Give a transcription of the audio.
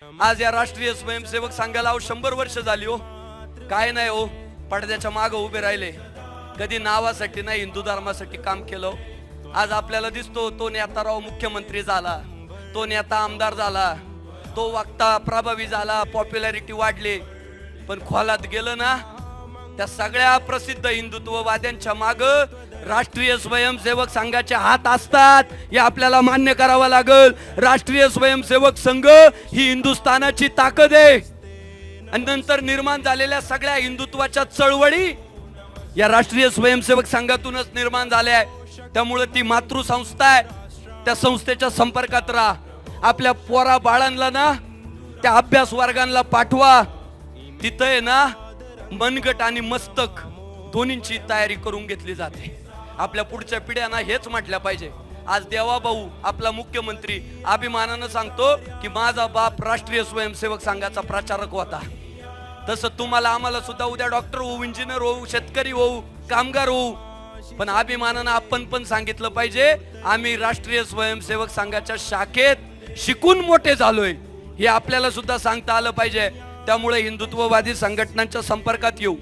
आज या राष्ट्रीय स्वयंसेवक संघाला 100 वर्ष झाली हो. काय नाही हो, पडद्याच्या मागे उभे राहिले, कधी नावासाठी नाही हिंदू धर्मासाठी काम केलं. आज आपल्याला दिसतो तो नेता राव मुख्यमंत्री झाला, तो नेता आमदार झाला, तो वक्ता प्रभावी झाला, पॉप्युलॅरिटी वाढली. पण खोलात गेलं ना, त्या सगळ्या प्रसिद्ध हिंदुत्ववाद्यांच्या माग राष्ट्रीय स्वयंसेवक संघाचे हात असतात, हे आपल्याला मान्य करावं लागेल. राष्ट्रीय स्वयंसेवक संघ ही हिंदुस्थानाची ताकद आहे आणि नंतर निर्माण झालेल्या सगळ्या हिंदुत्वाच्या चळवळी या राष्ट्रीय स्वयंसेवक संघातूनच निर्माण झाल्या आहे. त्यामुळे ती मातृसंस्था आहे, त्या संस्थेच्या संपर्कात राहा. आपल्या पोरा बाळांना ना त्या अभ्यास वर्गांना पाठवा, तिथं आहे ना मनगट आणि मस्तक दोन्हींची तयारी करून घेतली जाते. आपल्या पुढच्या पिढ्यांना हेच म्हटल्या पाहिजे. आज देवाभाऊ आपला मुख्यमंत्री अभिमानानं सांगतो की माझा बाप राष्ट्रीय स्वयंसेवक संघाचा प्रचारक होता. तसं तुम्हाला आम्हाला सुद्धा उद्या डॉक्टर होऊ, इंजिनियर होऊ, शेतकरी होऊ, कामगार होऊ, पण अभिमानानं आपण पण सांगितलं पाहिजे आम्ही राष्ट्रीय स्वयंसेवक संघाच्या शाखेत शिकून मोठे झालोय, हे आपल्याला सुद्धा सांगता आलं पाहिजे. त्यामुळे हिंदुत्ववादी संघटनांच्या संपर्कात येऊ.